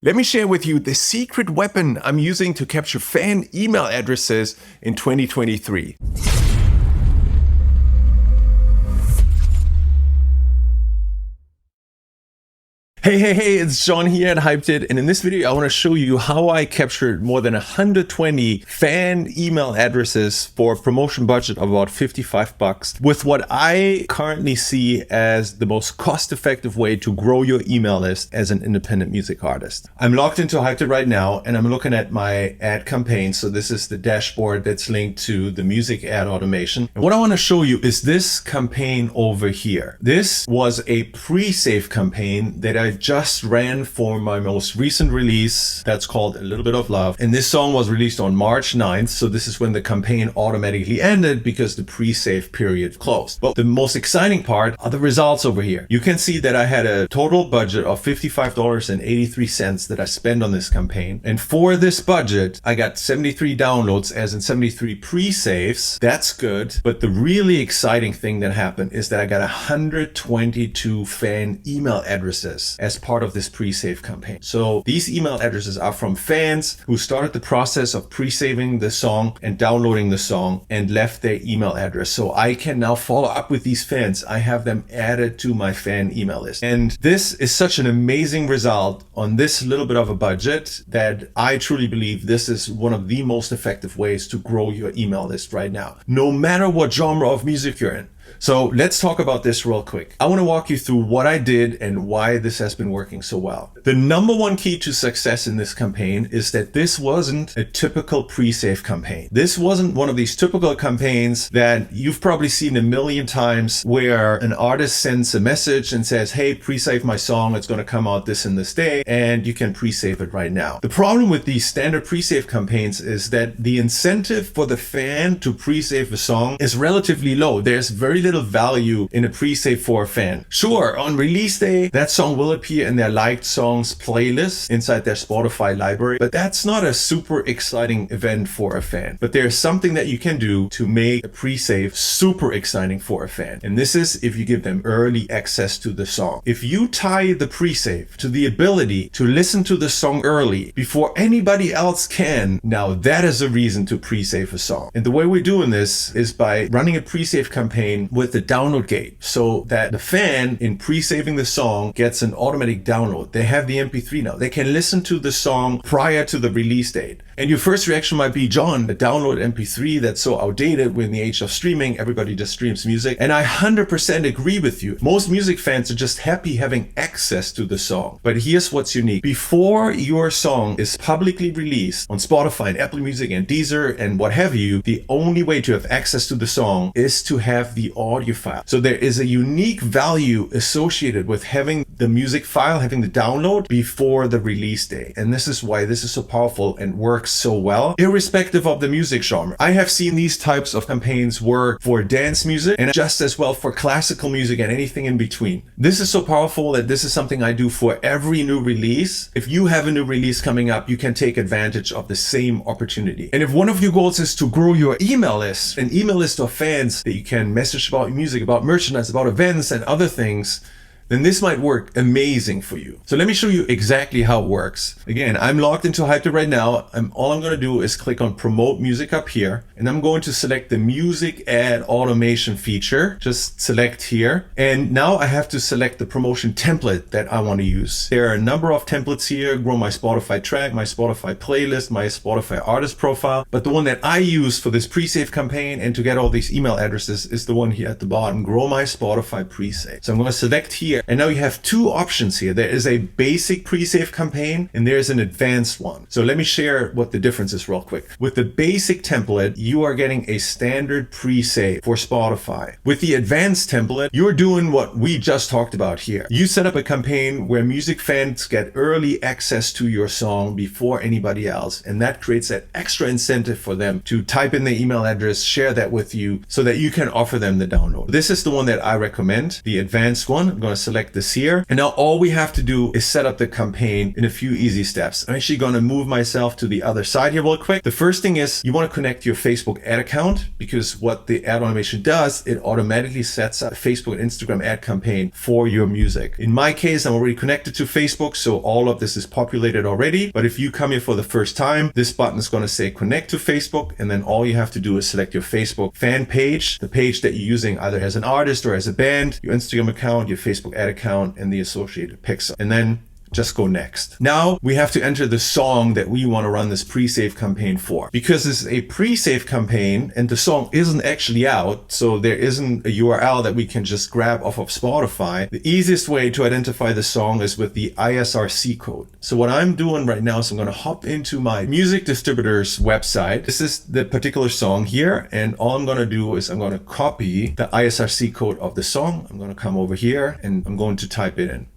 Let me share with you the secret weapon I'm using to capture fan email addresses in 2023. Hey, it's John here at Hyped, and in this video I want to show you how I captured more than 120 fan email addresses for a promotion budget of about $55 with what I currently see as the most cost-effective way to grow your email list as an independent music artist. I'm logged into Hyped right now and I'm looking at my ad campaign. So this is the dashboard that's linked to the music ad automation. And what I want to show you is this campaign over here. This was a pre-save campaign that I just ran for my most recent release that's called A Little Bit of Love. And this song was released on March 9th. So this is when the campaign automatically ended because the pre-save period closed. But the most exciting part are the results over here. You can see that I had a total budget of $55.83 that I spent on this campaign. And for this budget, I got 73 downloads as in 73 pre-saves. That's good. But the really exciting thing that happened is that I got 122 fan email addresses as part of this pre-save campaign. So these email addresses are from fans who started the process of pre-saving the song and downloading the song and left their email address. So I can now follow up with these fans. I have them added to my fan email list. And this is such an amazing result on this little bit of a budget that I truly believe this is one of the most effective ways to grow your email list right now, no matter what genre of music you're in. So let's talk about this real quick. I want to walk you through what I did and why this has been working so well. The number one key to success in this campaign is that this wasn't a typical pre-save campaign. This wasn't one of these typical campaigns that you've probably seen a million times where an artist sends a message and says, hey, pre-save my song. It's going to come out this and this day, and you can pre-save it right now. The problem with these standard pre-save campaigns is that the incentive for the fan to pre-save a song is relatively low. There's very little value in a pre-save for a fan. Sure, on release day, that song will appear in their liked songs playlist inside their Spotify library, but that's not a super exciting event for a fan. But there's something that you can do to make a pre-save super exciting for a fan. And this is if you give them early access to the song. If you tie the pre-save to the ability to listen to the song early before anybody else can, now that is a reason to pre-save a song. And the way we're doing this is by running a pre-save campaign with the download gate so that the fan in pre-saving the song gets an automatic download. They have the MP3 now. They can listen to the song prior to the release date. And your first reaction might be, John, the download MP3, that's so outdated. We're in the age of streaming. Everybody just streams music. And I 100% agree with you. Most music fans are just happy having access to the song. But here's what's unique. Before your song is publicly released on Spotify and Apple Music and Deezer and what have you, the only way to have access to the song is to have the audio file. So there is a unique value associated with having the music file, having the download before the release day. And this is why this is so powerful and works so well, irrespective of the music genre. I have seen these types of campaigns work for dance music and just as well for classical music and anything in between. This is so powerful that this is something I do for every new release. If you have a new release coming up, you can take advantage of the same opportunity. And if one of your goals is to grow your email list, an email list of fans that you can message about music, about merchandise, about events and other things, then this might work amazing for you. So let me show you exactly how it works. Again, I'm logged into Hyped right now. All I'm going to do is click on Promote Music up here, and I'm going to select the Music Ad Automation feature. Just select here. And now I have to select the promotion template that I want to use. There are a number of templates here: Grow My Spotify Track, My Spotify Playlist, My Spotify Artist Profile. But the one that I use for this pre-save campaign and to get all these email addresses is the one here at the bottom, Grow My Spotify Pre-Save. So I'm going to select here. And now you have two options here. There is a basic pre-save campaign and there's an advanced one. So let me share what the difference is real quick. With the basic template, you are getting a standard pre-save for Spotify. With the advanced template, you're doing what we just talked about here. You set up a campaign where music fans get early access to your song before anybody else. And that creates that extra incentive for them to type in their email address, share that with you so that you can offer them the download. This is the one that I recommend, the advanced one. I'm going to select this here. And now all we have to do is set up the campaign in a few easy steps. I'm actually going to move myself to the other side here real quick. The first thing is you want to connect your Facebook ad account, because what the ad automation does, it automatically sets up a Facebook and Instagram ad campaign for your music. In my case, I'm already connected to Facebook, so all of this is populated already. But if you come here for the first time, this button is going to say connect to Facebook, and then all you have to do is select your Facebook fan page, the page that you're using either as an artist or as a band, your Instagram account, your Facebook ad account, and the associated pixel. And then just go next. Now we have to enter the song that we want to run this pre-save campaign for. Because this is a pre-save campaign and the song isn't actually out, so there isn't a URL that we can just grab off of Spotify, the easiest way to identify the song is with the ISRC code. So what I'm doing right now is I'm going to hop into my music distributor's website. This is the particular song here, and all I'm going to do is I'm going to copy the ISRC code of the song. I'm going to come over here and I'm going to type it in.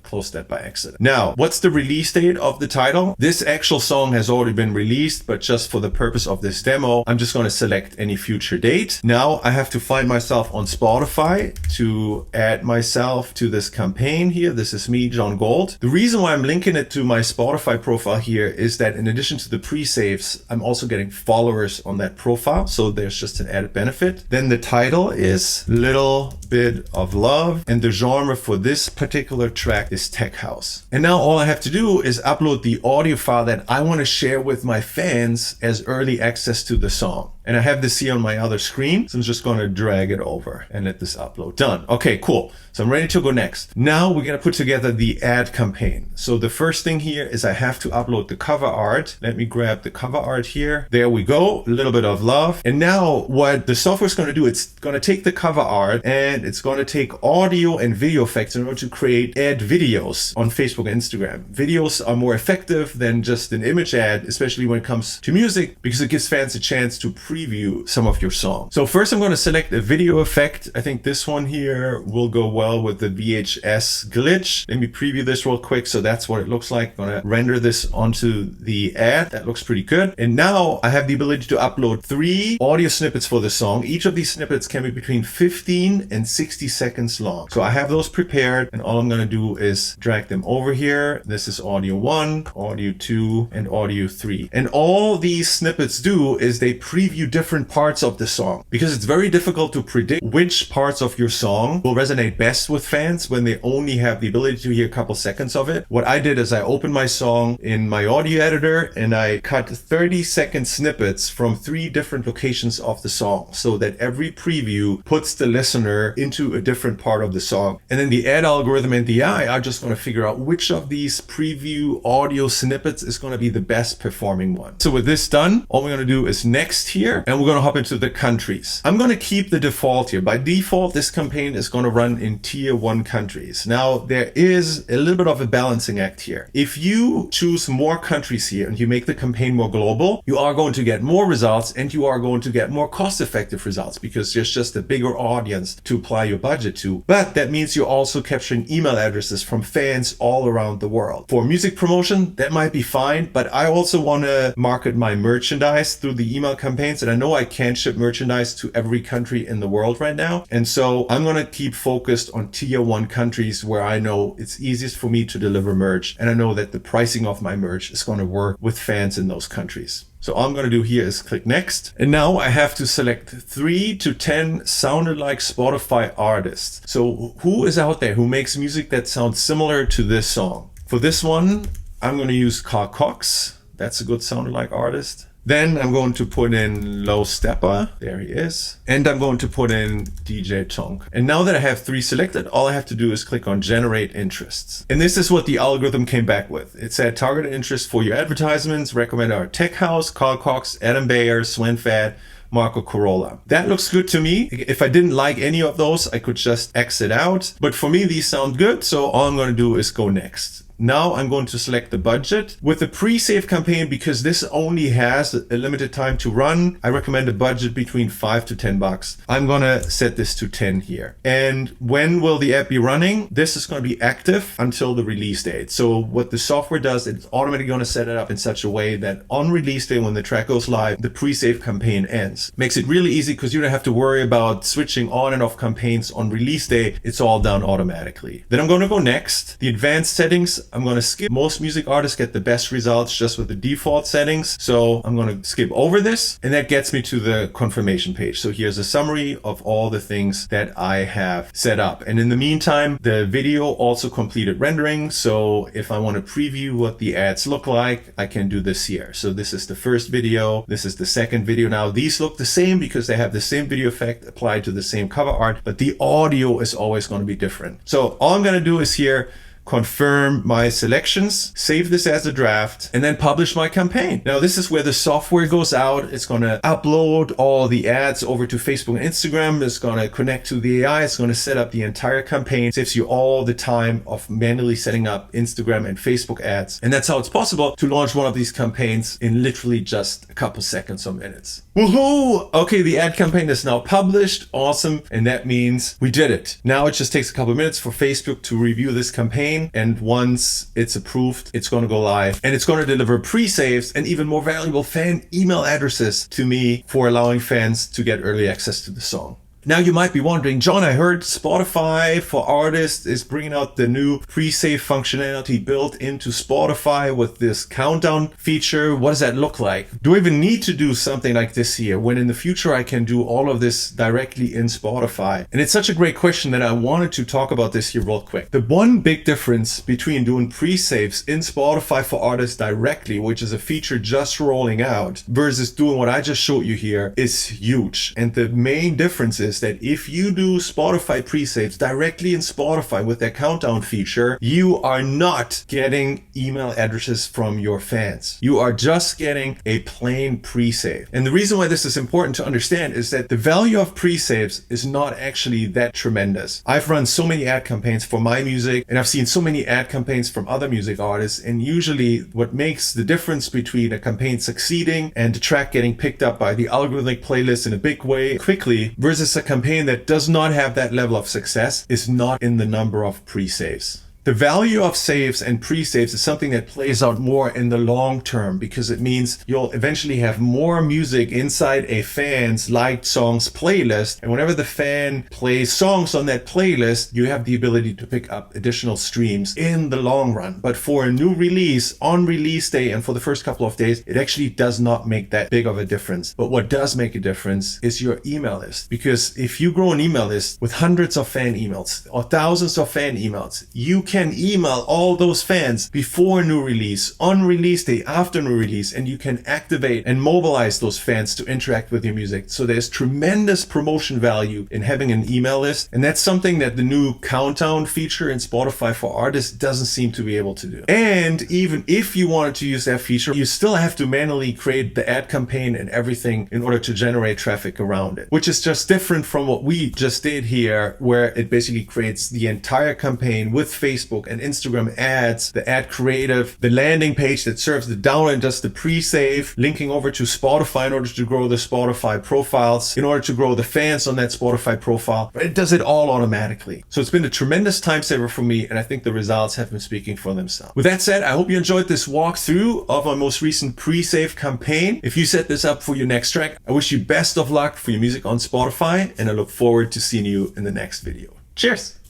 Close that by accident. Now, what's the release date of the title? This actual song has already been released, but just for the purpose of this demo, I'm just going to select any future date. Now I have to find myself on Spotify to add myself to this campaign here. This is me, John Gold. The reason why I'm linking it to my Spotify profile here is that in addition to the pre-saves, I'm also getting followers on that profile. So there's just an added benefit. Then the title is Little Bit of Love, and the genre for this particular track is tech house. And now all I have to do is upload the audio file that I want to share with my fans as early access to the song. And I have this here on my other screen, so I'm just going to drag it over and let this upload. Done. Okay, cool. So I'm ready to go next. Now we're going to put together the ad campaign. So the first thing here is I have to upload the cover art. Let me grab the cover art here. There we go. A little bit of love. And now what the software is going to do, it's going to take the cover art and it's going to take audio and video effects in order to create ad videos on Facebook and Instagram. Videos are more effective than just an image ad, especially when it comes to music, because it gives fans a chance to preview some of your songs. So first I'm going to select a video effect. I think this one here will go well with the VHS glitch. Let me preview this real quick. So that's what it looks like. I'm going to render this onto the ad. That looks pretty good. And now I have the ability to upload 3 audio snippets for the song. Each of these snippets can be between 15 and 60 seconds long. So I have those prepared, and all I'm going to do is drag them over here. This is audio 1, audio 2, and audio 3. And all these snippets do is they preview different parts of the song, because it's very difficult to predict which parts of your song will resonate best with fans when they only have the ability to hear a couple seconds of it. What I did is I opened my song in my audio editor and I cut 30-second snippets from 3 different locations of the song, so that every preview puts the listener into a different part of the song. And then the ad algorithm and the AI are just going to figure out which of these preview audio snippets is going to be the best performing one. So with this done, all we're going to do is next here, and we're going to hop into the countries. I'm going to keep the default here. By default, this campaign is going to run in tier 1 countries. Now, there is a little bit of a balancing act here. If you choose more countries here and you make the campaign more global, you are going to get more results and you are going to get more cost-effective results, because there's just a bigger audience to apply your budget to. But that means you're also capturing email addresses from fans all around the world. For music promotion, that might be fine, but I also want to market my merchandise through the email campaigns, and I know I can't ship merchandise to every country in the world right now. And so I'm going to keep focused on tier 1 countries where I know it's easiest for me to deliver merch, and I know that the pricing of my merch is going to work with fans in those countries. So all I'm going to do here is click next. And now I have to select 3 to 10 sounded like Spotify artists. So who is out there who makes music that sounds similar to this song? For this one, I'm going to use Carl Cox. That's a good sounded like artist. Then I'm going to put in Low Stepper. There he is. And I'm going to put in DJ Tonk. And now that I have 3 selected, all I have to do is click on Generate Interests. And this is what the algorithm came back with. It said targeted interest for your advertisements. Recommend our Tech House, Carl Cox, Adam Beyer, Sven Fad, Marco Corolla. That looks good to me. If I didn't like any of those, I could just exit out. But for me, these sound good. So all I'm going to do is go next. Now I'm going to select the budget. With the pre-save campaign, because this only has a limited time to run, I recommend a budget between $5 to $10. I'm gonna set this to 10 here. And when will the ad be running? This is gonna be active until the release date. So what the software does, it's automatically gonna set it up in such a way that on release day, when the track goes live, the pre-save campaign ends. Makes it really easy because you don't have to worry about switching on and off campaigns on release day. It's all done automatically. Then I'm gonna go next. The advanced settings, I'm gonna skip. Most music artists get the best results just with the default settings. So I'm gonna skip over this, and that gets me to the confirmation page. So here's a summary of all the things that I have set up. And in the meantime, the video also completed rendering. So if I want to preview what the ads look like, I can do this here. So this is the first video. This is the second video. Now these look the same because they have the same video effect applied to the same cover art, but the audio is always going to be different. So all I'm going to do is here confirm my selections, save this as a draft, and then publish my campaign. Now this is where the software goes out. It's going to upload all the ads over to Facebook and Instagram. It's going to connect to the AI. It's going to set up the entire campaign. Saves you all the time of manually setting up Instagram and Facebook ads. And that's how it's possible to launch one of these campaigns in literally just a couple seconds or minutes. Woohoo! Okay, the ad campaign is now published. Awesome. And that means we did it. Now it just takes a couple of minutes for Facebook to review this campaign. And once it's approved, it's going to go live, and it's going to deliver pre-saves and even more valuable fan email addresses to me for allowing fans to get early access to the song. Now you might be wondering, John, I heard Spotify for Artists is bringing out the new pre-save functionality built into Spotify with this countdown feature. What does that look like? Do I even need to do something like this here when in the future I can do all of this directly in Spotify? And it's such a great question that I wanted to talk about this here real quick. The one big difference between doing pre-saves in Spotify for Artists directly, which is a feature just rolling out, versus doing what I just showed you here is huge. And the main difference is that if you do Spotify pre-saves directly in Spotify with their countdown feature, you are not getting email addresses from your fans. You are just getting a plain pre-save. And the reason why this is important to understand is that the value of pre-saves is not actually that tremendous. I've run so many ad campaigns for my music, and I've seen so many ad campaigns from other music artists, and usually what makes the difference between a campaign succeeding and the track getting picked up by the algorithmic playlist in a big way quickly versus a campaign that does not have that level of success is not in the number of pre-saves. The value of saves and pre-saves is something that plays out more in the long term because it means you'll eventually have more music inside a fan's liked songs playlist. And whenever the fan plays songs on that playlist, you have the ability to pick up additional streams in the long run. But for a new release on release day and for the first couple of days, it actually does not make that big of a difference. But what does make a difference is your email list. Because if you grow an email list with hundreds of fan emails or thousands of fan emails, you can email all those fans before new release, on release day, after new release, and you can activate and mobilize those fans to interact with your music. So there's tremendous promotion value in having an email list, and that's something that the new countdown feature in Spotify for Artists doesn't seem to be able to do. And even if you wanted to use that feature, you still have to manually create the ad campaign and everything in order to generate traffic around it, which is just different from what we just did here, where it basically creates the entire campaign with Facebook and Instagram ads, the ad creative, the landing page that serves the download and does the pre-save, linking over to Spotify in order to grow the Spotify profiles, in order to grow the fans on that Spotify profile. But it does it all automatically. So it's been a tremendous time saver for me, and I think the results have been speaking for themselves. With that said, I hope you enjoyed this walkthrough of my most recent pre-save campaign. If you set this up for your next track, I wish you best of luck for your music on Spotify, and I look forward to seeing you in the next video. Cheers!